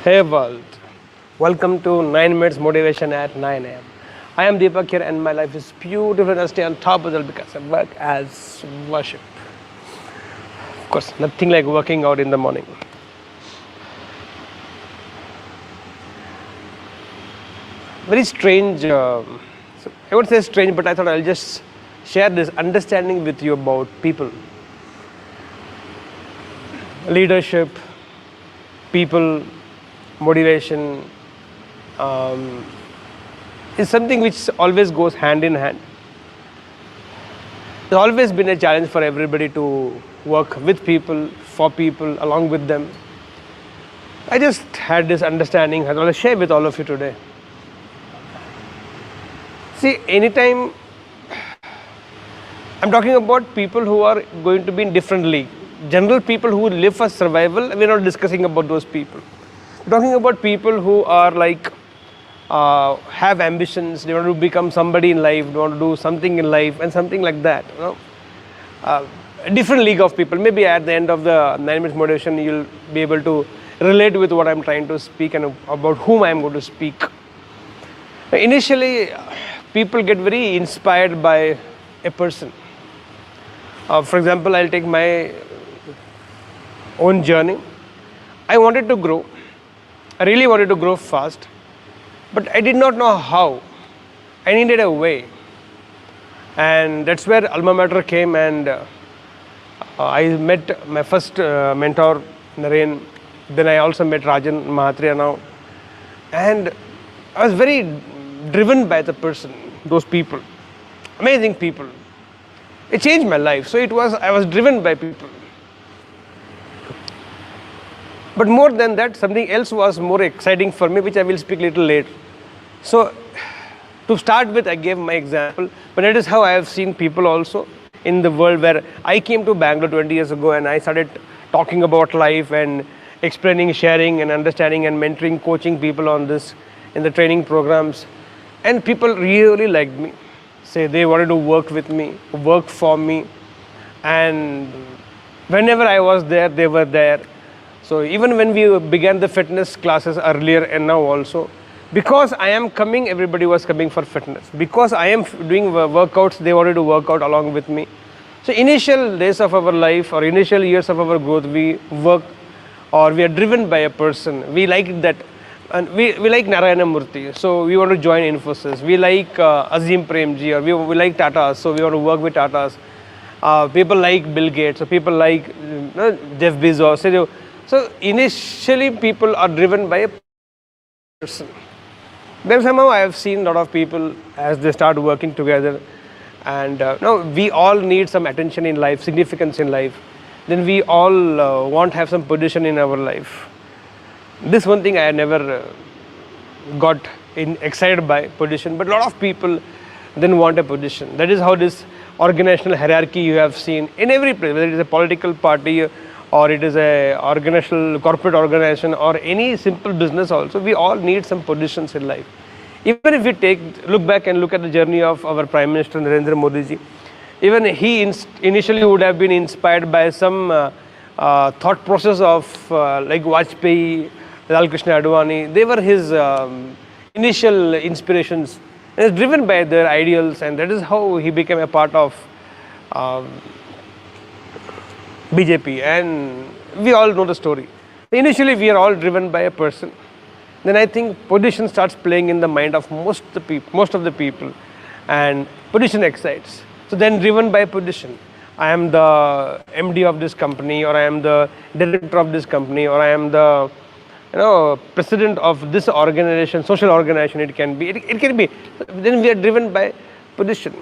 Hey world, welcome to 9 minutes motivation at 9 a.m. I am Deepak here and my life is beautiful and I stay on top of it because I work as worship. Of course, nothing like working out in the morning. Very strange, I would say strange, but I thought I'll just share this understanding with you about people. Leadership, people, motivation is something which always goes hand in hand. There's always been a challenge for everybody to work with people, for people, along with them. I just had this understanding I want to share with all of you today. See, anytime I'm talking about people who are going to be in different league. General people who live for survival, we're not discussing about those people. We're talking about people who are like, have ambitions, they want to become somebody in life, they want to do something in life and something like that. A different league of people. Maybe at the end of the 9 minutes motivation, you'll be able to relate with what I'm trying to speak and about whom I'm going to speak. Initially, people get very inspired by a person. For example, I'll take my own journey. I wanted to grow. I really wanted to grow fast, but I did not know how. I needed a way. And that's where alma mater came, and I met my first mentor, Naren. Then I also met Rajan Mahatria now. And I was very driven by the person, those people, amazing people. It changed my life. So I was driven by people. But more than that, something else was more exciting for me, which I will speak a little later. So to start with, I gave my example, but that is how I have seen people also in the world, where I came to Bangalore 20 years ago and I started talking about life and explaining, sharing and understanding and mentoring, coaching people on this in the training programs. And people really liked me. Say they wanted to work with me, work for me. And whenever I was there, they were there. So even when we began the fitness classes earlier and now also, because I am coming, everybody was coming for fitness. Because I am doing workouts, they wanted to work out along with me. So initial days of our life or initial years of our growth, we work or we are driven by a person. We like that. And we like Narayana Murthy, so we want to join Infosys. We like Azim Premji, or we like Tatas, so we want to work with Tatas. People like Bill Gates, so people like Jeff Bezos. So initially people are driven by a person. Then somehow I have seen a lot of people as they start working together, and we all need some attention in life, significance in life. Then we all want to have some position in our life. This one thing I never got excited by, position, but a lot of people then want a position. That is how this organizational hierarchy you have seen in every place, whether it is a political party or it is a organizational corporate organization or any simple business also. We all need some positions in life. Even if we look back and look at the journey of our Prime Minister Narendra Modi ji, even he initially would have been inspired by some thought process of like Vajpayee, Lal Krishna Advani. They were his initial inspirations. He was driven by their ideals, and that is how he became a part of BJP. And we all know the story. Initially, we are all driven by a person. Then I think position starts playing in the mind of most of the people, and position excites. So then, driven by position, I am the MD of this company, or I am the director of this company, or I am the president of this organization, social organization. It can be. It can be. Then we are driven by position.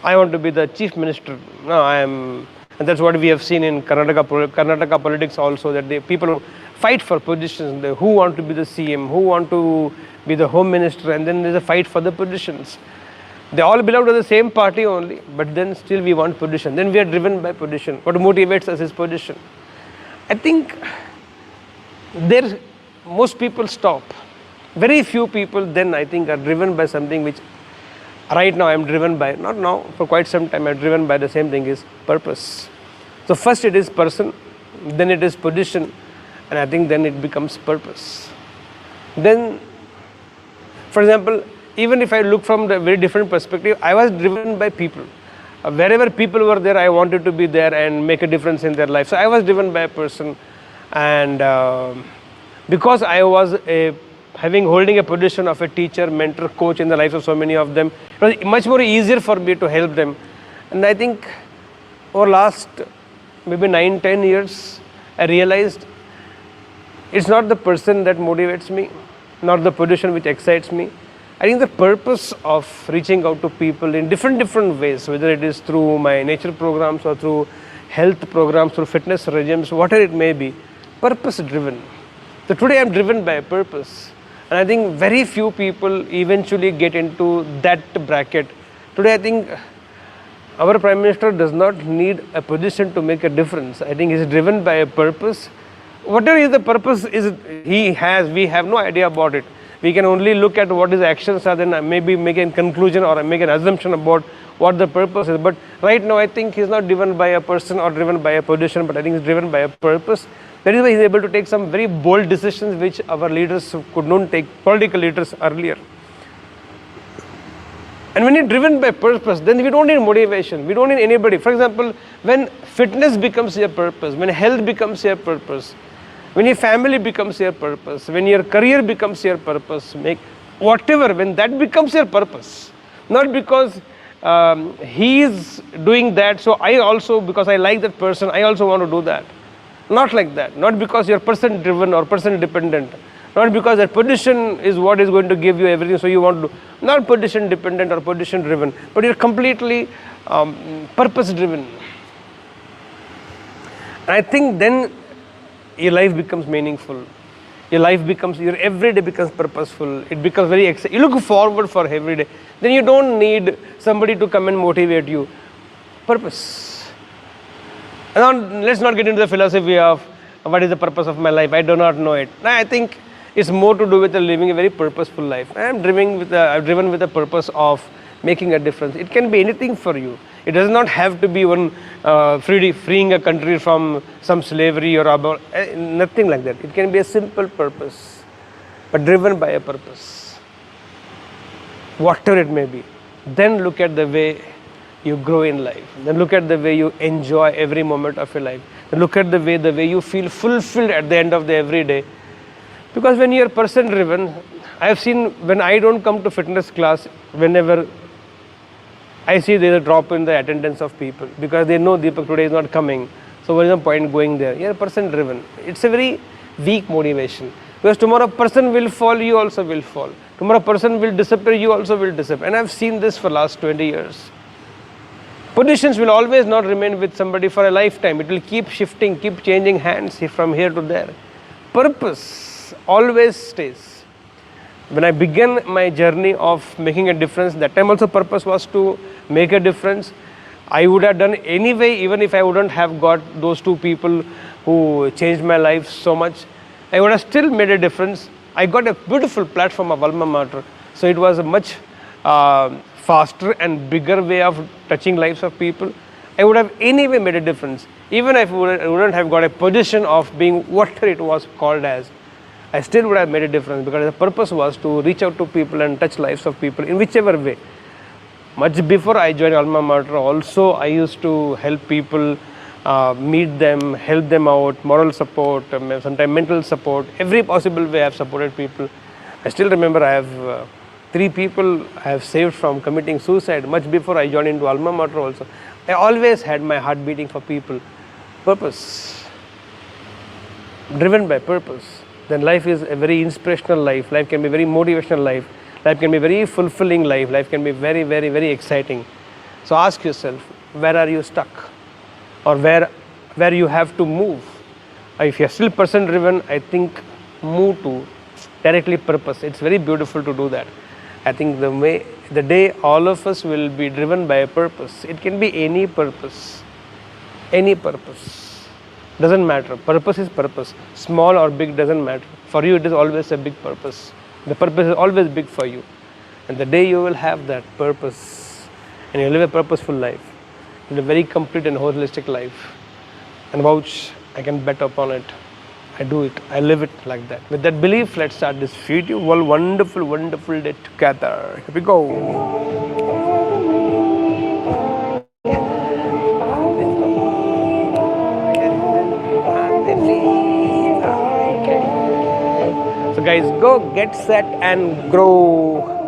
I want to be the chief minister. No, I am, and that's what we have seen in Karnataka politics also. That the people fight for positions. Who want to be the CM? Who want to be the home minister? And then there's a fight for the positions. They all belong to the same party only, but then still we want position. Then we are driven by position. What motivates us is position. I think most people stop. Very few people then I think are driven by something which right now I am driven by, not now, for quite some time I am driven by the same thing, is purpose. So first it is person, then it is position, And I think then it becomes purpose. Then, for example, even if I look from the very different perspective, I was driven by people. Wherever people were there, I wanted to be there and make a difference in their life. So I was driven by a person, and because I was holding a position of a teacher, mentor, coach in the lives of so many of them, it was much more easier for me to help them. And I think over last maybe 9-10 years, I realized it's not the person that motivates me, not the position which excites me. I think the purpose of reaching out to people in different ways, whether it is through my nature programs or through health programs, through fitness regimes, whatever it may be, purpose driven. So today I'm driven by a purpose. And I think very few people eventually get into that bracket. Today I think our Prime Minister does not need a position to make a difference. I think he's driven by a purpose. Whatever is the purpose he has, we have no idea about it. We can only look at what his actions are, then maybe make a conclusion or make an assumption about what the purpose is. But right now I think he's not driven by a person or driven by a position, but I think he's driven by a purpose. That is why he's able to take some very bold decisions which our leaders could not take, political leaders earlier. And when you're driven by purpose, then we don't need motivation. We don't need anybody. For example, when fitness becomes your purpose, when health becomes your purpose, when your family becomes your purpose, when your career becomes your purpose, whatever, when that becomes your purpose, not because he is doing that, so I also, because I like that person, I also want to do that. Not like that. Not because you're person driven or person dependent. Not because that position is what is going to give you everything, so you want to do. Not position dependent or position driven, but you're completely purpose driven. And I think then your life becomes meaningful. Your life becomes, your everyday becomes purposeful. It becomes very exciting. You look forward for every day. Then you don't need somebody to come and motivate you. Purpose. And let's not get into the philosophy of what is the purpose of my life. I do not know it. I think it's more to do with living a very purposeful life. I'm driven with the purpose of making a difference. It can be anything for you. It does not have to be one freeing a country from some slavery or about nothing like that. It can be a simple purpose, but driven by a purpose, whatever it may be. Then look at the way you grow in life. Then look at the way you enjoy every moment of your life. Then look at the way you feel fulfilled at the end of the every day. Because when you're person driven, I have seen when I don't come to fitness class, whenever I see there's a drop in the attendance of people because they know Deepak today is not coming. So what is the point going there? You're person driven. It's a very weak motivation. Because tomorrow person will fall, you also will fall. Tomorrow person will disappear, you also will disappear. And I've seen this for last 20 years. Positions will always not remain with somebody for a lifetime. It will keep shifting, keep changing hands from here to there. Purpose always stays. When I began my journey of making a difference, that time also purpose was to make a difference. I would have done anyway, even if I wouldn't have got those two people who changed my life so much. I would have still made a difference. I got a beautiful platform of alma mater. So it was a much faster and bigger way of touching lives of people. I would have anyway made a difference. Even if I wouldn't have got a position of being whatever it was called as, I still would have made a difference because the purpose was to reach out to people and touch lives of people in whichever way. Much before I joined alma mater also, I used to help people, meet them, help them out, moral support, sometimes mental support, every possible way I have supported people. I still remember I have 3 people I have saved from committing suicide much before I joined into alma mater also. I always had my heart beating for people. Purpose. Driven by purpose. Then life is a very inspirational life. Life can be very motivational life. Life can be very fulfilling life. Life can be very, very, very exciting. So ask yourself, where are you stuck? Or where you have to move? If you're still person driven, I think move to directly purpose. It's very beautiful to do that. I think the day all of us will be driven by a purpose. It can be any purpose. Any purpose. Doesn't matter. Purpose is purpose. Small or big doesn't matter. For you it is always a big purpose. The purpose is always big for you. And the day you will have that purpose and you live a purposeful life, you live a very complete and holistic life. And vouch, I can bet upon it, I do it. I live it like that. With that belief, let's start this beautiful, wonderful, wonderful day together. Here we go. So guys, go get set and grow.